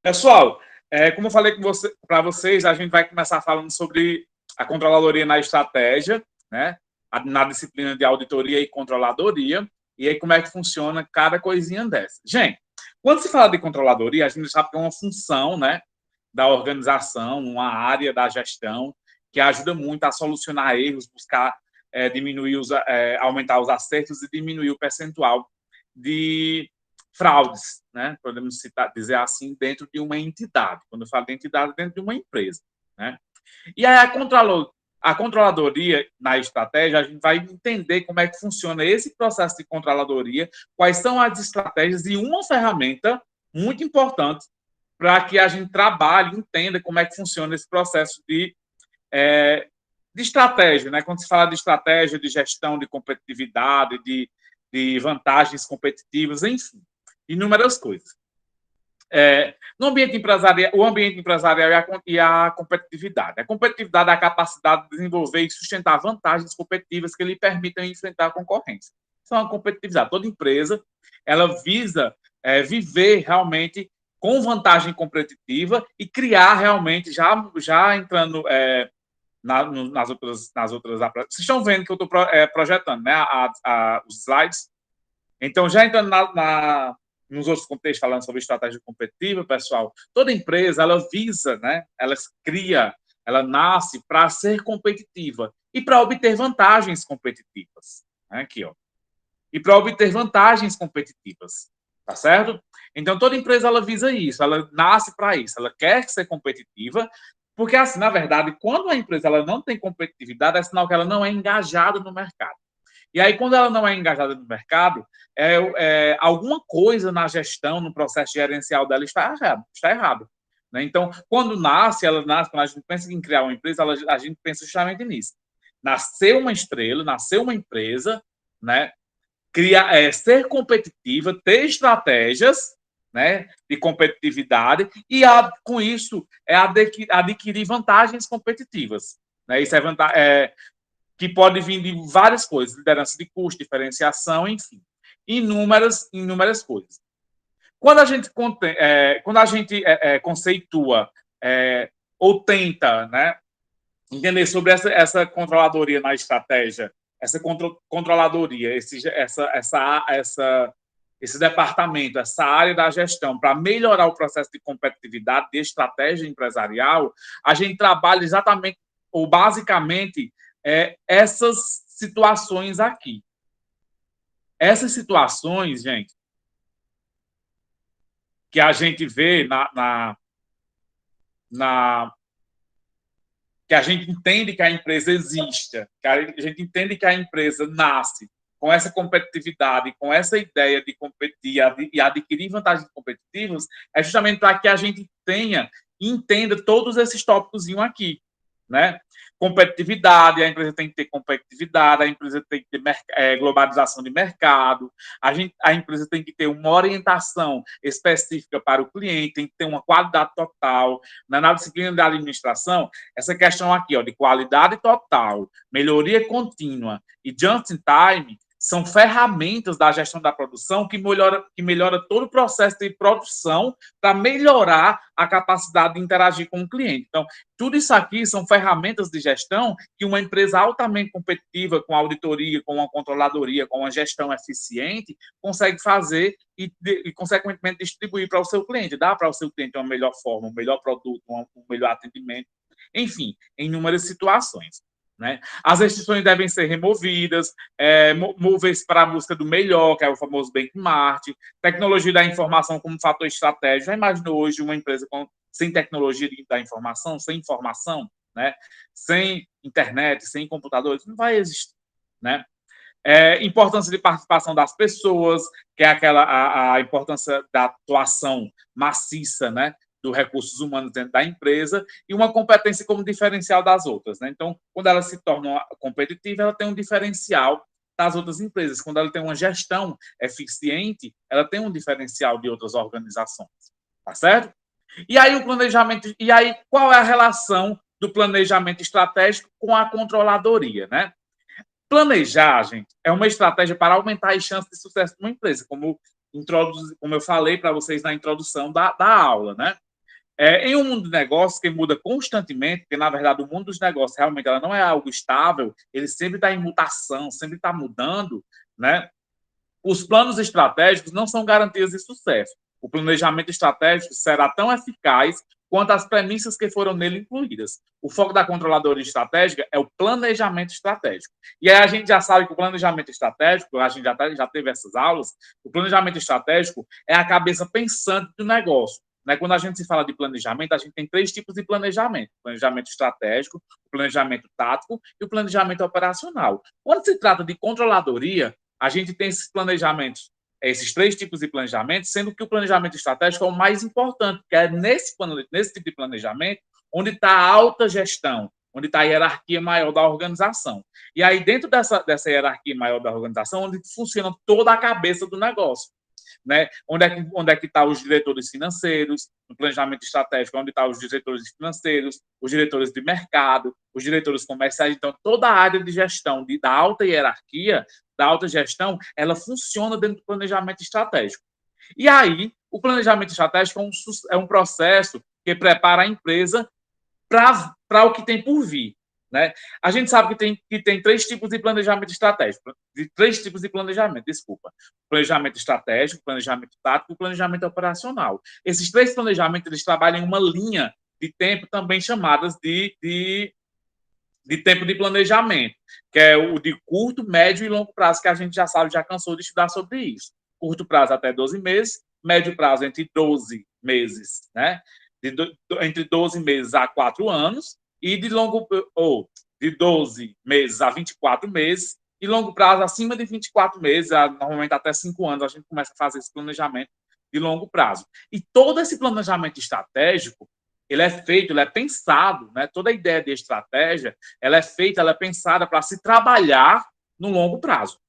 Pessoal, como eu falei para vocês, a gente vai começar falando sobre a controladoria na estratégia, né? Na disciplina de auditoria e controladoria, e aí como é que funciona cada coisinha dessa. Gente, quando se fala de controladoria, a gente sabe que é uma função, né, da organização, uma área da gestão que ajuda muito a solucionar erros, buscar diminuir aumentar os acertos e diminuir o percentual de fraudes, né? Podemos dizer assim, dentro de uma entidade. Quando eu falo de entidade, dentro de uma empresa, né? E aí a controladoria na estratégia, a gente vai entender como é que funciona esse processo de controladoria, quais são as estratégias e uma ferramenta muito importante para que a gente trabalhe, entenda como é que funciona esse processo de estratégia, né? Quando se fala de estratégia, de gestão, de competitividade, de vantagens competitivas, enfim, inúmeras coisas. No ambiente empresarial, o ambiente empresarial e a competitividade. A competitividade é a capacidade de desenvolver e sustentar vantagens competitivas que lhe permitam enfrentar a concorrência. Isso é uma competitividade. Toda empresa ela visa viver realmente com vantagem competitiva e criar realmente, já entrando nas outras. Vocês estão vendo que eu estou projetando, né? Os slides. Então, já entrando nos outros contextos, falando sobre estratégia competitiva, pessoal, toda empresa, ela visa, né? Ela nasce para ser competitiva e para obter vantagens competitivas. Né? Aqui, ó. E para obter vantagens competitivas. Tá certo? Então, toda empresa, ela visa isso, ela nasce para isso, ela quer ser competitiva, porque, assim, na verdade, quando a empresa ela não tem competitividade, é sinal que ela não é engajada no mercado. E aí, quando ela não é engajada no mercado, alguma coisa na gestão, no processo gerencial dela está errado. Né? Então, quando a gente pensa em criar uma empresa, a gente pensa justamente nisso. Nasceu uma estrela, nasceu uma empresa, né? Ser competitiva, ter estratégias, né, de competitividade e, com isso, adquirir vantagens competitivas. Né? Isso que pode vir de várias coisas, liderança de custo, diferenciação, enfim, inúmeras coisas. Quando a gente conceitua ou tenta, né, entender sobre essa controladoria na estratégia, essa controladoria, esse departamento, essa área da gestão, para melhorar o processo de competitividade, de estratégia empresarial, a gente trabalha exatamente, ou basicamente, essas situações aqui. Essas situações, gente, que a gente vê que a gente entende que a empresa existe, que a gente entende que a empresa nasce com essa competitividade, com essa ideia de competir e adquirir vantagens competitivas, é justamente para que a gente entenda todos esses tópicos aqui, né? Competitividade, a empresa tem que ter competitividade, a empresa tem que ter globalização de mercado, a empresa tem que ter uma orientação específica para o cliente, tem que ter uma qualidade total. Na disciplina da administração, essa questão aqui, ó, de qualidade total, melhoria contínua e just in time são ferramentas da gestão da produção que melhora todo o processo de produção para melhorar a capacidade de interagir com o cliente. Então, tudo isso aqui são ferramentas de gestão que uma empresa altamente competitiva, com auditoria, com uma controladoria, com uma gestão eficiente, consegue fazer e consequentemente, distribuir para o seu cliente, dar para o seu cliente uma melhor forma, um melhor produto, um melhor atendimento, enfim, em inúmeras situações. Né? As restrições devem ser removidas, mover-se para a busca do melhor, que é o famoso benchmark, tecnologia da informação como fator estratégico. Já imaginou hoje uma empresa sem tecnologia da informação, sem informação, né? Sem internet, sem computadores? Não vai existir. Né? Importância de participação das pessoas, que é a importância da atuação maciça, né? Do recursos humanos dentro da empresa e uma competência como diferencial das outras. Né? Então, quando ela se torna competitiva, ela tem um diferencial das outras empresas. Quando ela tem uma gestão eficiente, ela tem um diferencial de outras organizações. Tá certo? E aí, o planejamento. E aí, qual é a relação do planejamento estratégico com a controladoria? Né? Planejar, gente, é uma estratégia para aumentar as chances de sucesso de uma empresa, como eu falei para vocês na introdução da aula. Né? Em um mundo de negócios que muda constantemente, porque, na verdade, o mundo dos negócios realmente ela não é algo estável, ele sempre está em mutação, sempre está mudando, né? Os planos estratégicos não são garantias de sucesso. O planejamento estratégico será tão eficaz quanto as premissas que foram nele incluídas. O foco da controladoria estratégica é o planejamento estratégico. E aí a gente já sabe que o planejamento estratégico, a gente já teve essas aulas, o planejamento estratégico é a cabeça pensante do negócio. Né? Quando a gente se fala de planejamento, a gente tem 3 tipos de planejamento: o planejamento estratégico, o planejamento tático e o planejamento operacional. Quando se trata de controladoria, a gente tem esses planejamentos, esses 3 tipos de planejamento, sendo que o planejamento estratégico é o mais importante, que é nesse tipo de planejamento onde está a alta gestão, onde está a hierarquia maior da organização. E aí, dentro dessa hierarquia maior da organização, onde funciona toda a cabeça do negócio. Né? Onde é que estão os diretores financeiros, no planejamento estratégico, onde estão os diretores financeiros, os diretores de mercado, os diretores comerciais. Então, toda a área de gestão da alta hierarquia, da alta gestão, ela funciona dentro do planejamento estratégico. E aí, o planejamento estratégico é um processo que prepara a empresa para o que tem por vir. Né? A gente sabe que tem 3 tipos de planejamento estratégico, 3 tipos de planejamento, desculpa. Planejamento estratégico, planejamento tático e planejamento operacional. Esses 3 planejamentos, eles trabalham em uma linha de tempo também chamadas de tempo de planejamento, que é o de curto, médio e longo prazo, que a gente já sabe, já cansou de estudar sobre isso. Curto prazo até 12 meses, médio prazo entre 12 meses, né? Entre 12 meses a 4 anos, e de 12 meses a 24 meses, e longo prazo acima de 24 meses, normalmente até 5 anos, a gente começa a fazer esse planejamento de longo prazo. E todo esse planejamento estratégico, ele é feito, ele é pensado, né? Toda a ideia de estratégia, ela é feita, ela é pensada para se trabalhar no longo prazo,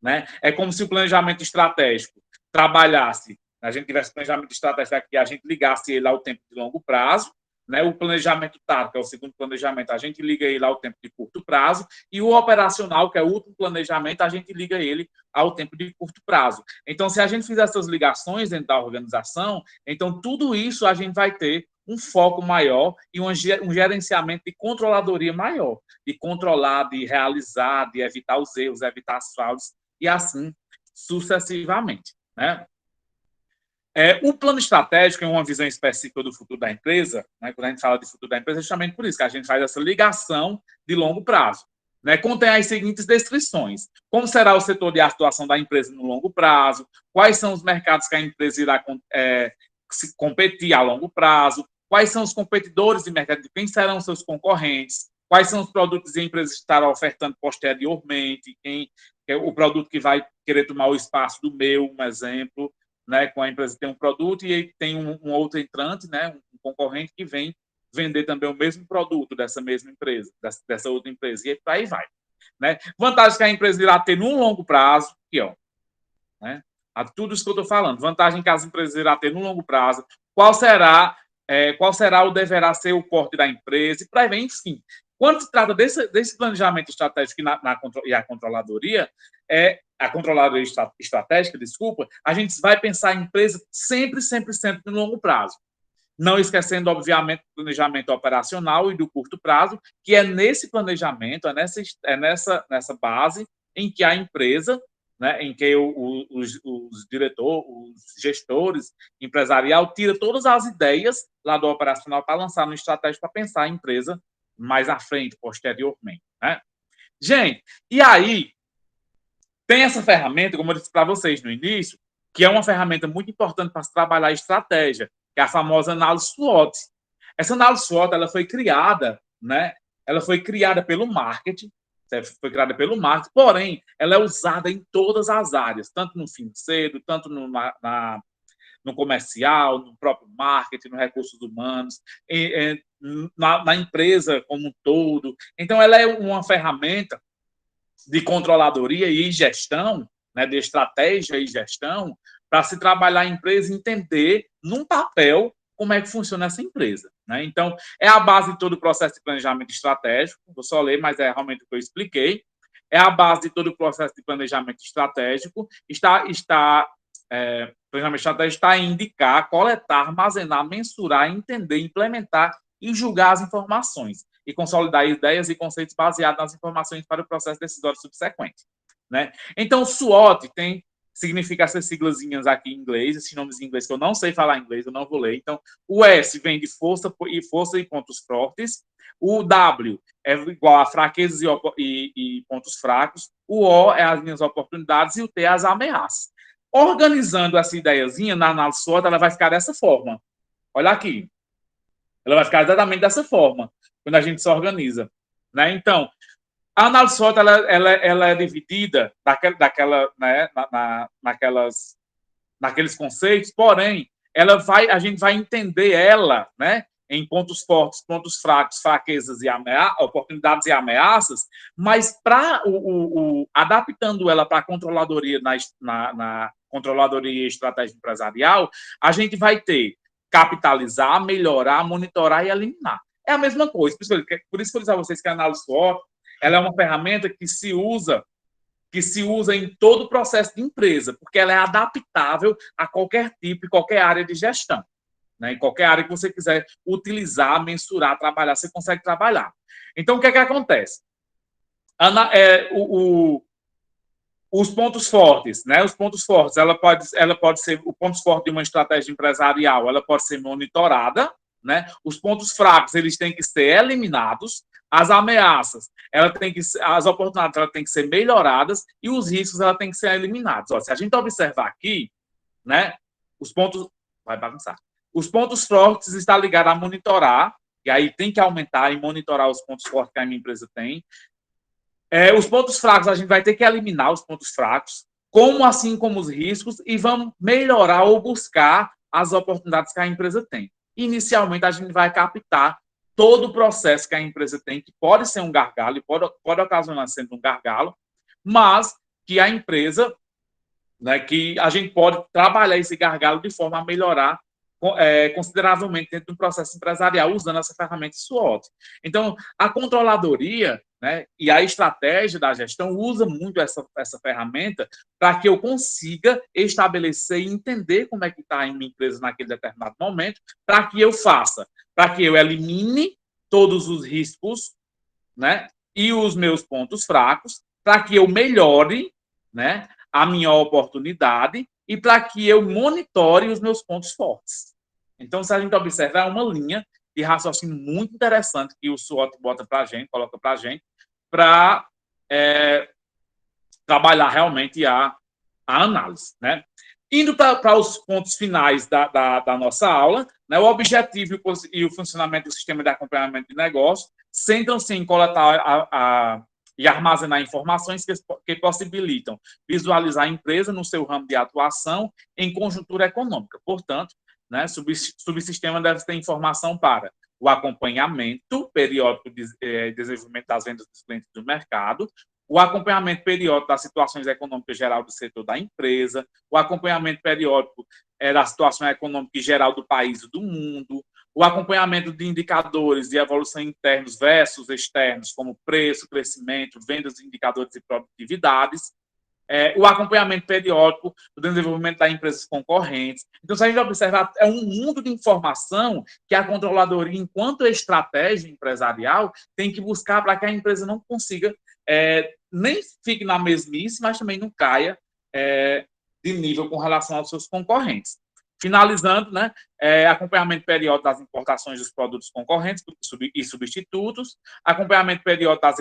né? É como se o planejamento estratégico trabalhasse, a gente tivesse planejamento estratégico aqui, a gente ligasse ele ao tempo de longo prazo, né? O planejamento tático, que é o segundo planejamento, a gente liga ele ao tempo de curto prazo, e o operacional, que é o último planejamento, a gente liga ele ao tempo de curto prazo. Então, se a gente fizer essas ligações dentro da organização, então tudo isso a gente vai ter um foco maior e um gerenciamento de controladoria maior, de controlar, de realizar, de evitar os erros, evitar as fraudes, e assim sucessivamente. Né? O plano estratégico é uma visão específica do futuro da empresa. Né? Quando a gente fala de futuro da empresa, é justamente por isso que a gente faz essa ligação de longo prazo. Né? Contém as seguintes descrições: como será o setor de atuação da empresa no longo prazo, quais são os mercados que a empresa irá se competir a longo prazo, quais são os competidores de mercado, quem serão seus concorrentes, quais são os produtos que a empresa estará ofertando posteriormente, o produto que vai querer tomar o espaço do meu, um exemplo. Né, com a empresa tem um produto e tem um outro entrante, né, um concorrente que vem vender também o mesmo produto dessa mesma empresa, dessa outra empresa, e aí vai. Né? Vantagem que a empresa irá ter num longo prazo, aqui, ó, né? Tudo isso que eu estou falando, vantagem que as empresas irá ter num longo prazo, qual será ou deverá ser o porte da empresa, e para aí, enfim. Quando se trata desse planejamento estratégico e a controladoria, a controladoria estratégica, desculpa, a gente vai pensar em empresa sempre no longo prazo. Não esquecendo, obviamente, do planejamento operacional e do curto prazo, que é nesse planejamento, nessa base em que a empresa, né, em que os diretores, os gestores empresarial tira todas as ideias lá do operacional para lançar no estratégico para pensar a empresa mais à frente, posteriormente. Né? Gente, e aí tem essa ferramenta, como eu disse para vocês no início, que é uma ferramenta muito importante para se trabalhar a estratégia, que é a famosa análise SWOT. Essa análise SWOT, ela foi criada, né? Ela foi criada pelo marketing, porém, ela é usada em todas as áreas, tanto no financeiro, tanto no comercial, no próprio marketing, nos recursos humanos, na empresa como um todo. Então, ela é uma ferramenta de controladoria e gestão, né, de estratégia e gestão, para se trabalhar a empresa e entender, num papel, como é que funciona essa empresa. Né? Então, é a base de todo o processo de planejamento estratégico, vou só ler, mas é realmente o que eu expliquei, é a base de todo o processo de planejamento estratégico, está Planejamento estratégico está em indicar, coletar, armazenar, mensurar, entender, implementar e julgar as informações e consolidar ideias e conceitos baseados nas informações para o processo decisório subsequente, né? Então, SWOT significa essas siglazinhas aqui em inglês, esses nomes em inglês que eu não sei falar inglês, eu não vou ler. Então, o S vem de força e pontos fortes, o W é igual a fraquezas e pontos fracos, o O é as minhas oportunidades e o T é as ameaças. Organizando essa ideiazinha na análise SWOT, ela vai ficar dessa forma. Olha aqui. Ela vai ficar exatamente dessa forma, quando a gente se organiza, né? Então, a análise SWOT, ela é dividida né, naqueles conceitos, porém, a gente vai entender ela, né, em pontos fortes, pontos fracos, fraquezas e oportunidades e ameaças, mas adaptando ela para a controladoria na controladoria e estratégia empresarial, a gente vai ter capitalizar, melhorar, monitorar e eliminar. É a mesma coisa. Por isso que eu disse a vocês que a análise SWOT, ela é uma ferramenta que se usa em todo o processo de empresa, porque ela é adaptável a qualquer tipo e qualquer área de gestão, né? Em qualquer área que você quiser utilizar, mensurar, trabalhar, você consegue trabalhar. Então, o que é que acontece? Os pontos fortes, né? Os pontos fortes, ela pode ser o ponto forte de uma estratégia empresarial, ela pode ser monitorada, né? Os pontos fracos, eles têm que ser eliminados. As ameaças, as oportunidades, elas têm que ser melhoradas e os riscos, elas têm que ser eliminados. Ó, se a gente observar aqui, né? Os pontos, vai bagunçar. Os pontos fortes estão ligados a monitorar, e aí tem que aumentar e monitorar os pontos fortes que a minha empresa tem. Os pontos fracos, a gente vai ter que eliminar os pontos fracos, assim como os riscos, e vamos melhorar ou buscar as oportunidades que a empresa tem. Inicialmente, a gente vai captar todo o processo que a empresa tem, que pode ser um gargalo, e pode ocasionar sendo um gargalo, mas que a empresa, né, que a gente pode trabalhar esse gargalo de forma a melhorar consideravelmente dentro do processo empresarial, usando essa ferramenta SWOT. Então, a controladoria, né, e a estratégia da gestão usa muito essa ferramenta para que eu consiga estabelecer e entender como é que está a minha empresa naquele determinado momento, para que eu elimine todos os riscos, né, e os meus pontos fracos, para que eu melhore, né, a minha oportunidade e para que eu monitore os meus pontos fortes. Então, se a gente observar, é uma linha de raciocínio muito interessante que o SWOT coloca para a gente, para trabalhar realmente a análise, né? Indo para os pontos finais da nossa aula, né, o objetivo e o funcionamento do sistema de acompanhamento de negócio centram-se em coletar e armazenar informações que possibilitam visualizar a empresa no seu ramo de atuação em conjuntura econômica. Portanto, né, subsistema deve ter informação para o acompanhamento periódico de desenvolvimento das vendas dos clientes do mercado, o acompanhamento periódico das situações econômicas geral do setor da empresa, o acompanhamento periódico da situação econômica geral do país e do mundo, o acompanhamento de indicadores de evolução internos versus externos, como preço, crescimento, vendas, indicadores de produtividades, o acompanhamento periódico do desenvolvimento das empresas concorrentes. Então, se a gente observar, é um mundo de informação que a controladoria, enquanto estratégia empresarial, tem que buscar para que a empresa não consiga, nem fique na mesmice, mas também não caia de nível com relação aos seus concorrentes. Finalizando, né, acompanhamento periódico das importações dos produtos concorrentes e substitutos, acompanhamento periódico das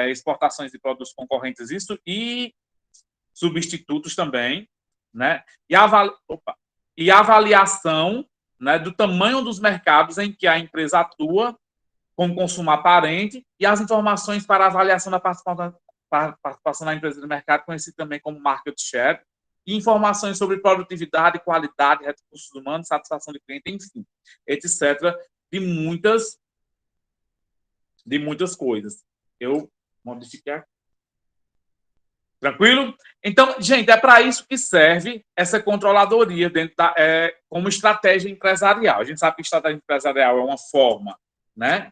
exportações de produtos concorrentes e substitutos também, né, e avaliação, né, do tamanho dos mercados em que a empresa atua como consumo aparente e as informações para avaliação da participação da empresa no mercado, conhecido também como market share, e informações sobre produtividade, qualidade, recursos humanos, satisfação de cliente, enfim, etc., de muitas coisas. Eu modifiquei aqui. Tranquilo? Então, gente, é para isso que serve essa controladoria como estratégia empresarial. A gente sabe que estratégia empresarial é uma forma, né?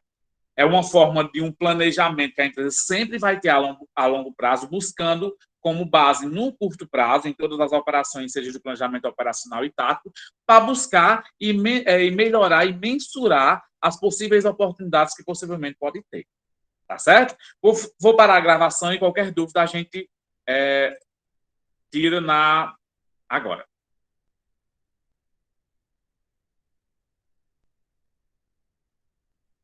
É uma forma de um planejamento que a empresa sempre vai ter a longo prazo, buscando como base no curto prazo, em todas as operações, seja do planejamento operacional e tático, para buscar e melhorar e mensurar as possíveis oportunidades que possivelmente pode ter. Tá certo? Vou parar a gravação e qualquer dúvida a gente tira agora.